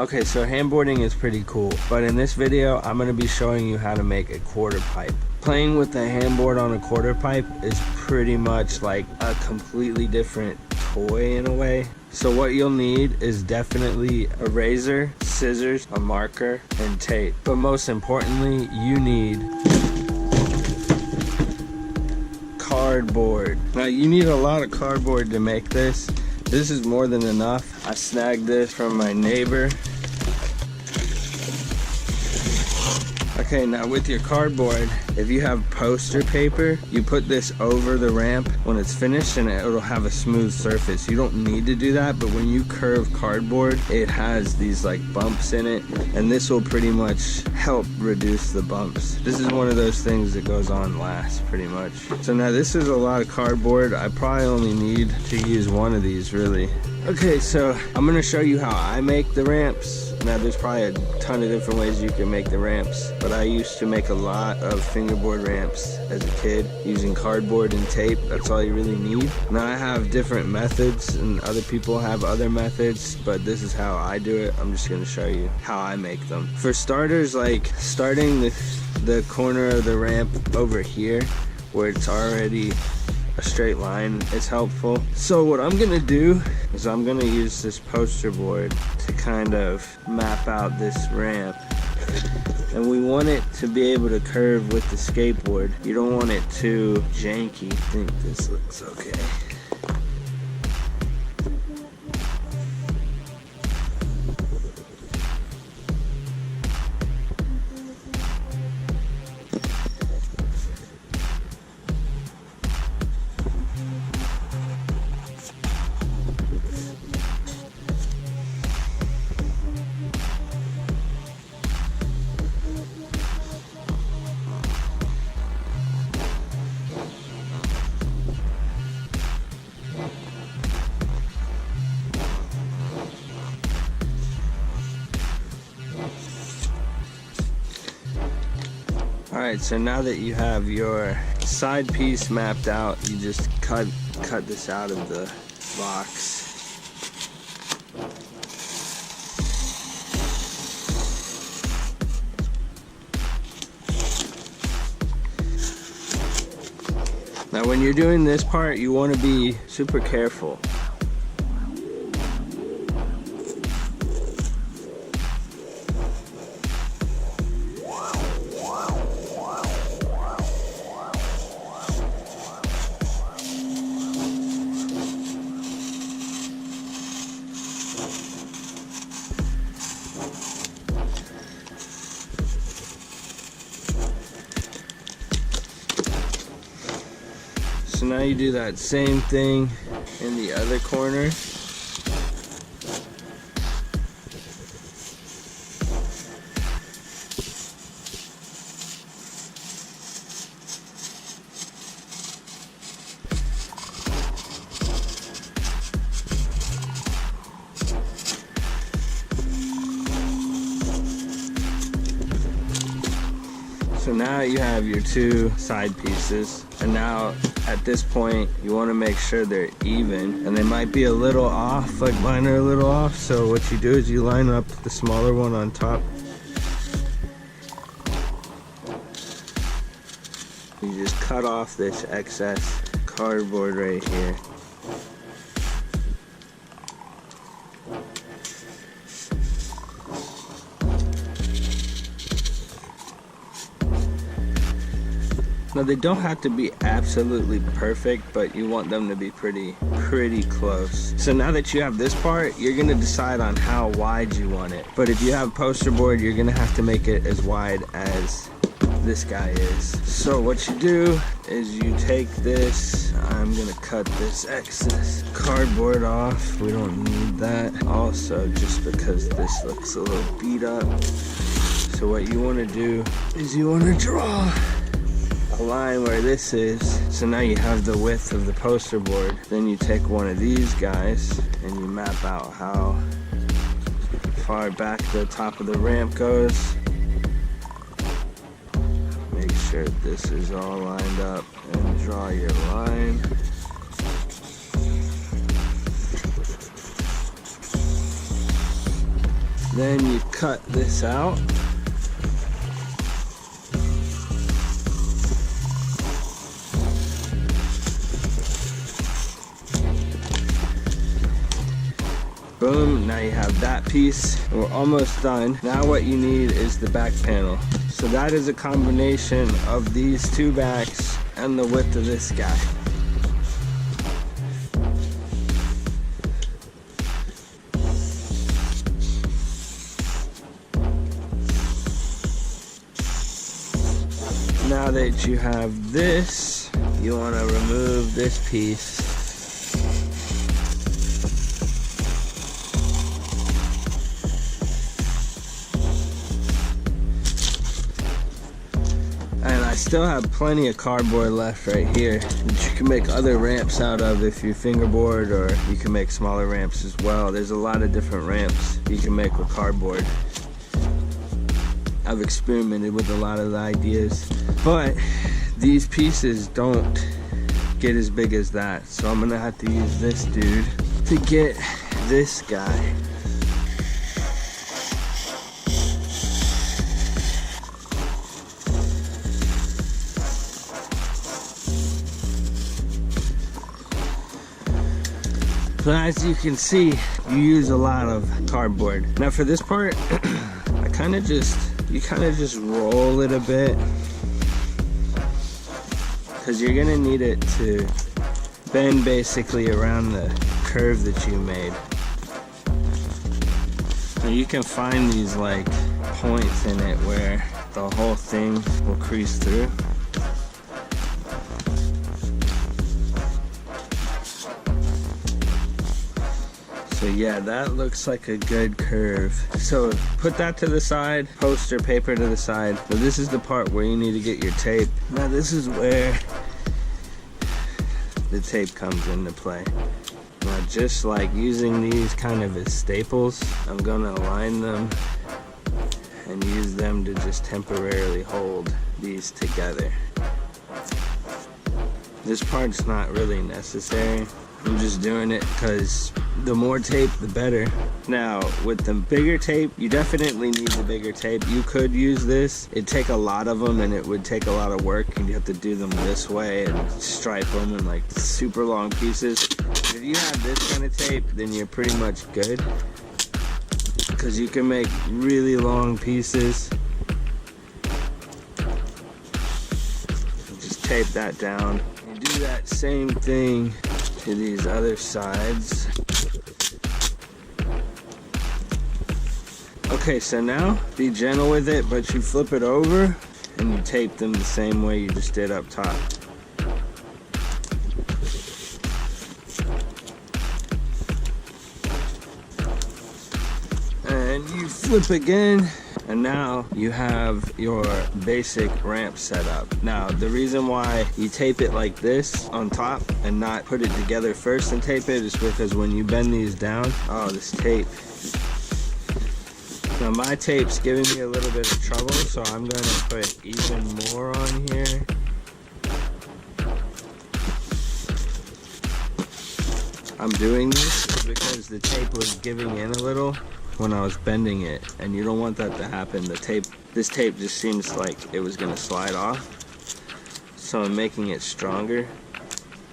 Okay, so handboarding is pretty cool, but in this video I'm going to be showing you how to make a quarter pipe. Playing with the handboard on a quarter pipe is pretty much like a completely different toy in a way. So what you'll need is definitely a razor, scissors, a marker, and tape. But most importantly, you need cardboard. Now you need a lot of cardboard to make this. This is more than enough. I snagged this from my neighbor. Okay, now with your cardboard, if you have poster paper, you put this over the ramp when it's finished and it'll have a smooth surface. You don't need to do that, but when you curve cardboard, it has these like bumps in it, and this will pretty much help reduce the bumps. This is one of those things that goes on last, pretty much. So now this is a lot of cardboard. I probably only need to use one of these, really. Okay, so I'm gonna show you how I make the ramps. Now there's probably a ton of different ways you can make the ramps, but I used to make a lot of fingerboard ramps as a kid using cardboard and tape. That's all you really need. Now I have different methods and other people have other methods, but this is how I do it. I'm just gonna show you how I make them. For starters, like starting the corner of the ramp over here where it's already a straight line is helpful. So what I'm gonna do is I'm gonna use this poster board to kind of map out this ramp, and we want it to be able to curve with the skateboard. You don't want it too janky. I think this looks okay. Alright, so now that you have your side piece mapped out, you just cut this out of the box. Now when you're doing this part, you want to be super careful. So now you do that same thing in the other corner. So now you have your two side pieces, and now at this point you want to make sure they're even, and they might be a little off, like mine are a little off. So what you do is you line up the smaller one on top. You just cut off this excess cardboard right here. Now they don't have to be absolutely perfect, but you want them to be pretty close. So now that you have this part, you're gonna decide on how wide you want it. But if you have poster board, you're gonna have to make it as wide as this guy is. So what you do is you take this, I'm gonna cut this excess cardboard off. We don't need that. Also, just because this looks a little beat up. So what you wanna do is you wanna draw a line where this is. So now you have the width of the poster board. Then you take one of these guys and you map out how far back the top of the ramp goes. Make sure this is all lined up and draw your line. Then you cut this out. Boom, now you have that piece. We're almost done. Now what you need is the back panel. So that is a combination of these two backs and the width of this guy. Now that you have this, you want to remove this piece. I still have plenty of cardboard left right here that you can make other ramps out of if you fingerboard, or you can make smaller ramps as well. There's a lot of different ramps you can make with cardboard. I've experimented with a lot of the ideas, but these pieces don't get as big as that. So I'm gonna have to use this dude to get this guy. So as you can see, you use a lot of cardboard. Now for this part, you kind of just roll it a bit, because you're gonna need it to bend basically around the curve that you made. Now you can find these like points in it where the whole thing will crease through. So yeah, that looks like a good curve. So put that to the side, poster paper to the side. So this is the part where you need to get your tape. Now this is where the tape comes into play. Now just like using these kind of as staples, I'm gonna align them and use them to just temporarily hold these together. This part's not really necessary. I'm just doing it because the more tape, the better. Now, with the bigger tape, you definitely need the bigger tape. You could use this. It'd take a lot of them and it would take a lot of work, and you have to do them this way and stripe them in like super long pieces. If you have this kind of tape, then you're pretty much good, because you can make really long pieces. Just tape that down. You do that same thing to these other sides. Okay, so now be gentle with it, but you flip it over and you tape them the same way you just did up top. And you flip again, and now you have your basic ramp set up. Now, the reason why you tape it like this on top and not put it together first and tape it is because when you bend these down, oh, this tape. Now my tape's giving me a little bit of trouble, so I'm going to put even more on here. I'm doing this because the tape was giving in a little when I was bending it, and you don't want that to happen. This tape just seems like it was gonna slide off, so I'm making it stronger,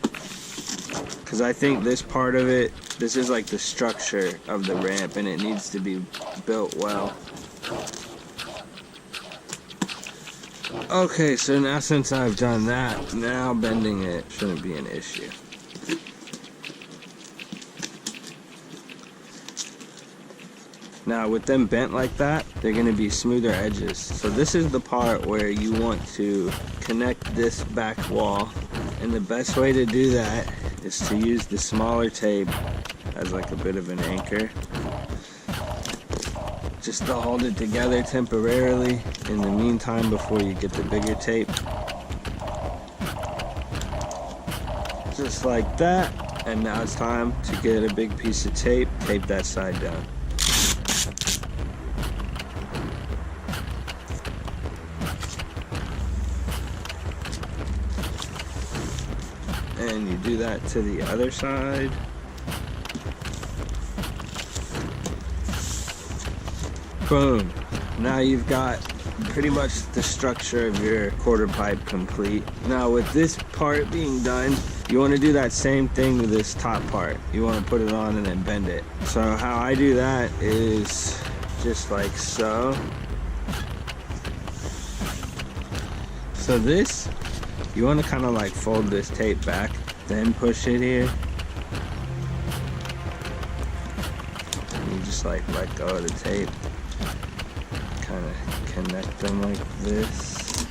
because I think this part of it, this is like the structure of the ramp, and it needs to be built well. Okay, so now since I've done that, now bending it shouldn't be an issue. Now with them bent like that, they're gonna be smoother edges. So this is the part where you want to connect this back wall. And the best way to do that is to use the smaller tape as like a bit of an anchor. Just to hold it together temporarily in the meantime before you get the bigger tape. Just like that. And now it's time to get a big piece of tape, tape that side down. And you do that to the other side. Boom. Now you've got pretty much the structure of your quarter pipe complete. Now with this part being done, you want to do that same thing with this top part. You want to put it on and then bend it. So how I do that is just like so. So this, you want to kind of like fold this tape back, then push it here. And you just like let go of the tape. Kind of connect them like this.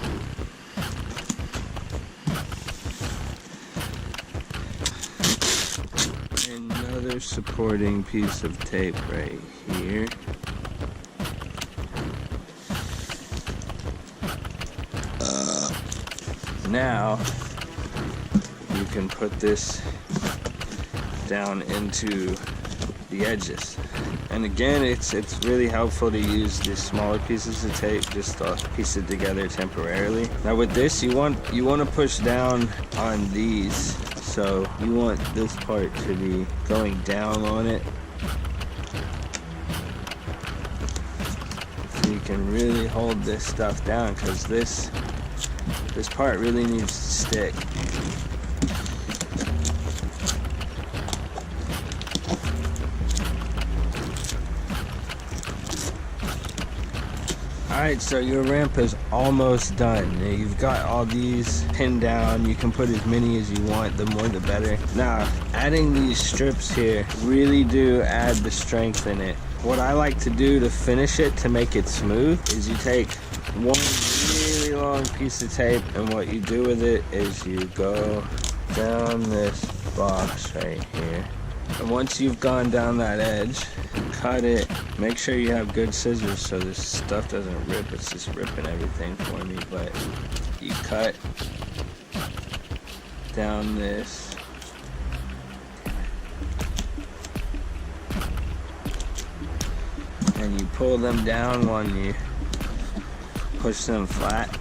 Another supporting piece of tape right here. Now you can put this down into the edges. And again, it's really helpful to use these smaller pieces of tape just to piece it together temporarily. Now with this, you want to push down on these. So you want this part to be going down on it. So you can really hold this stuff down, because this part really needs to stick. Alright, so your ramp is almost done. You've got all these pinned down. You can put as many as you want, the more the better. Now, adding these strips here really do add the strength in it. What I like to do to finish it, to make it smooth, is you take one really long piece of tape, and what you do with it is you go down this box right here. And once you've gone down that edge, cut it. Make sure you have good scissors so this stuff doesn't rip. It's just ripping everything for me. But you cut down this. And you pull them down when you push them flat.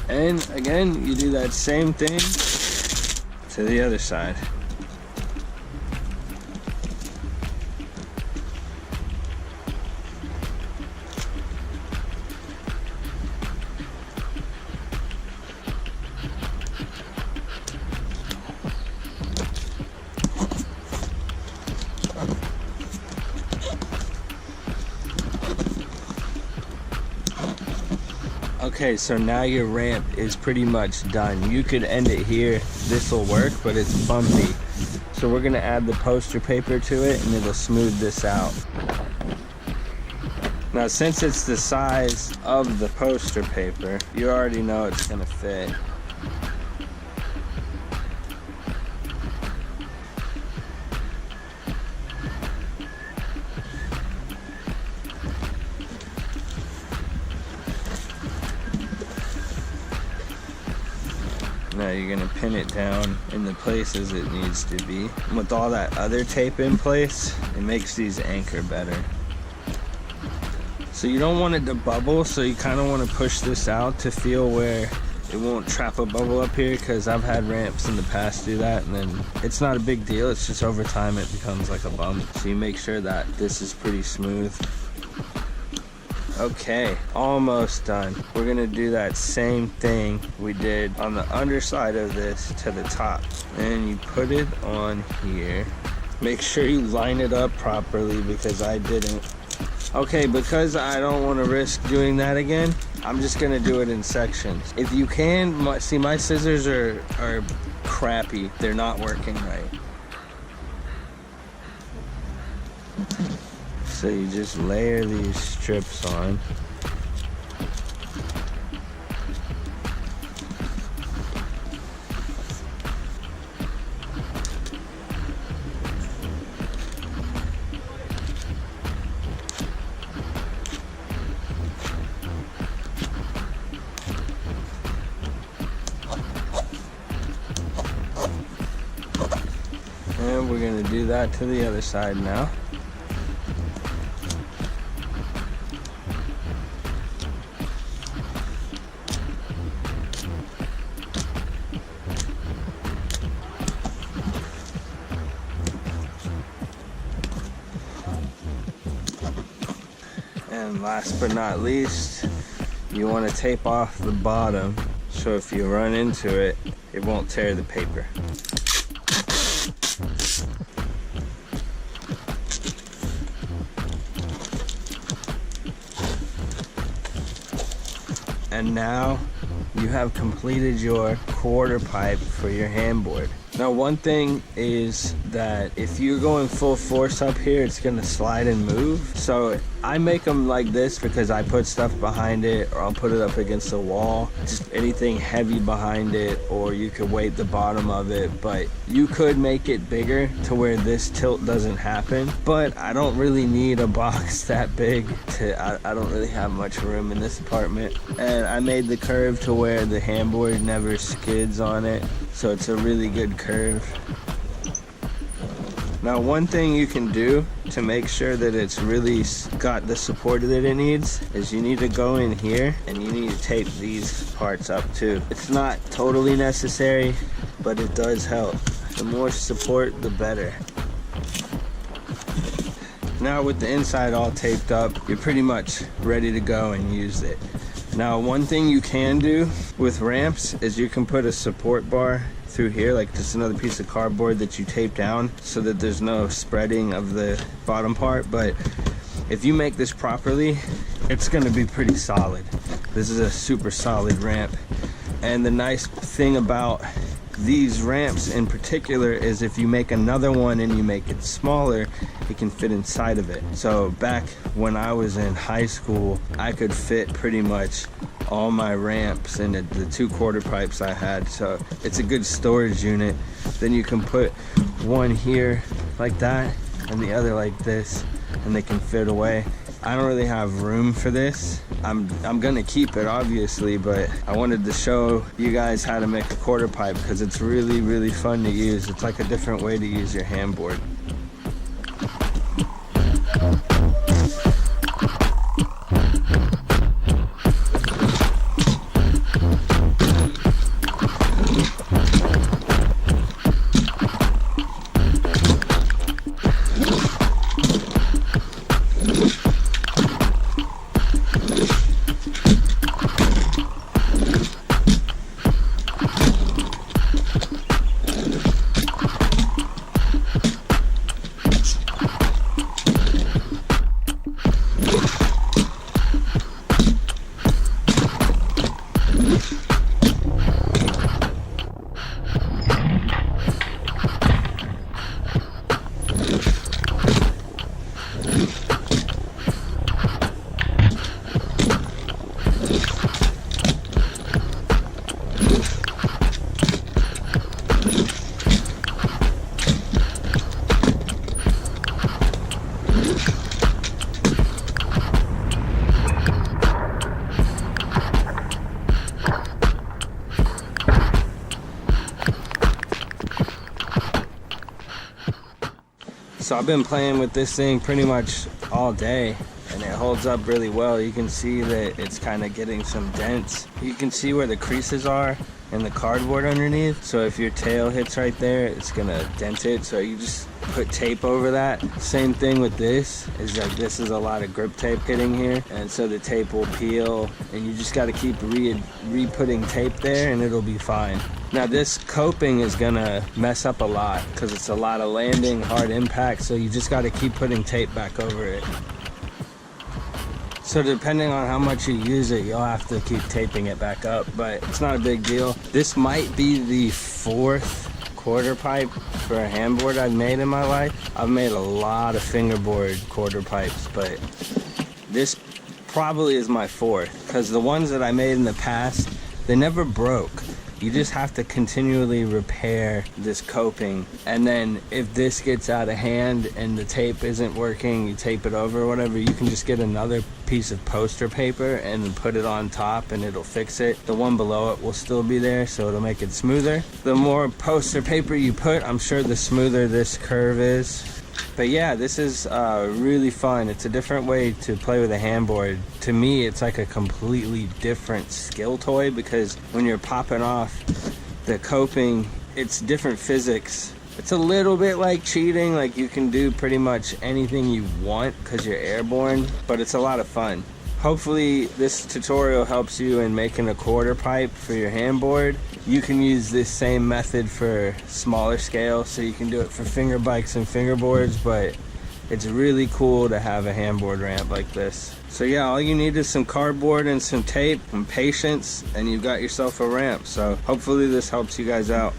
And again, you do that same thing to the other side. Okay, so now your ramp is pretty much done. You could end it here. This will work, but it's bumpy. So we're gonna add the poster paper to it, and it'll smooth this out. Now, since it's the size of the poster paper, you already know it's gonna fit. Now you're gonna pin it down in the places it needs to be. And with all that other tape in place, it makes these anchor better. So you don't want it to bubble, so you kind of want to push this out to feel where it won't trap a bubble up here, because I've had ramps in the past do that, and then it's not a big deal. It's just over time it becomes like a bump. So you make sure that this is pretty smooth. Okay, almost done. We're gonna do that same thing we did on the underside of this to the top. And you put it on here. Make sure you line it up properly, because I didn't. Okay, because I don't want to risk doing that again, I'm just gonna do it in sections. If you can, see, my scissors are crappy. They're not working right. So you just layer these strips on. And we're gonna do that to the other side now. And last but not least, you want to tape off the bottom so if you run into it, it won't tear the paper. And now you have completed your quarter pipe for your handboard. Now one thing is that if you're going full force up here, it's gonna slide and move. So I make them like this because I put stuff behind it, or I'll put it up against the wall, just anything heavy behind it, or you could weight the bottom of it. But you could make it bigger to where this tilt doesn't happen. But I don't really need a box that big I don't really have much room in this apartment. And I made the curve to where the handboard never skids on it. So it's a really good curve. Now one thing you can do to make sure that it's really got the support that it needs is you need to go in here and you need to tape these parts up too. It's not totally necessary, but it does help. The more support, the better. Now with the inside all taped up, you're pretty much ready to go and use it. Now one thing you can do with ramps is you can put a support bar through here, like just another piece of cardboard that you tape down so that there's no spreading of the bottom part. But if you make this properly, it's gonna be pretty solid. This is a super solid ramp. And the nice thing about these ramps in particular is if you make another one and you make it smaller, it can fit inside of it. So back when I was in high school, I could fit pretty much all my ramps in the 2 quarter pipes I had. So it's a good storage unit. Then you can put one here like that and the other like this, and they can fit away. I don't really have room for this. I'm gonna keep it obviously, but I wanted to show you guys how to make a quarter pipe because it's really, really fun to use. It's like a different way to use your handboard. So I've been playing with this thing pretty much all day and it holds up really well. You can see that it's kind of getting some dents. You can see where the creases are and the cardboard underneath. So if your tail hits right there, it's gonna dent it. So you just put tape over that. Same thing with this, is like this is a lot of grip tape hitting here, and so the tape will peel, and you just gotta keep re-putting tape there and it'll be fine. Now this coping is gonna mess up a lot because it's a lot of landing, hard impact, so you just gotta keep putting tape back over it. So depending on how much you use it, you'll have to keep taping it back up, but it's not a big deal. This might be the 4th quarter pipe for a handboard I've made in my life. I've made a lot of fingerboard quarter pipes, but this probably is my 4th, because the ones that I made in the past, they never broke. You just have to continually repair this coping, and then if this gets out of hand and the tape isn't working, you tape it over or whatever, you can just get another piece of poster paper and put it on top and it'll fix it. The one below it will still be there, so it'll make it smoother. The more poster paper you put, I'm sure the smoother this curve is. But yeah, this is really fun. It's a different way to play with a handboard. To me, it's like a completely different skill toy, because when you're popping off the coping, it's different physics It's a little bit like cheating, like you can do pretty much anything you want because you're airborne, but it's a lot of fun. Hopefully this tutorial helps you in making a quarter pipe for your handboard. You can use this same method for smaller scale, so you can do it for finger bikes and fingerboards, but it's really cool to have a handboard ramp like this. So yeah, all you need is some cardboard and some tape and patience, and you've got yourself a ramp. So hopefully this helps you guys out.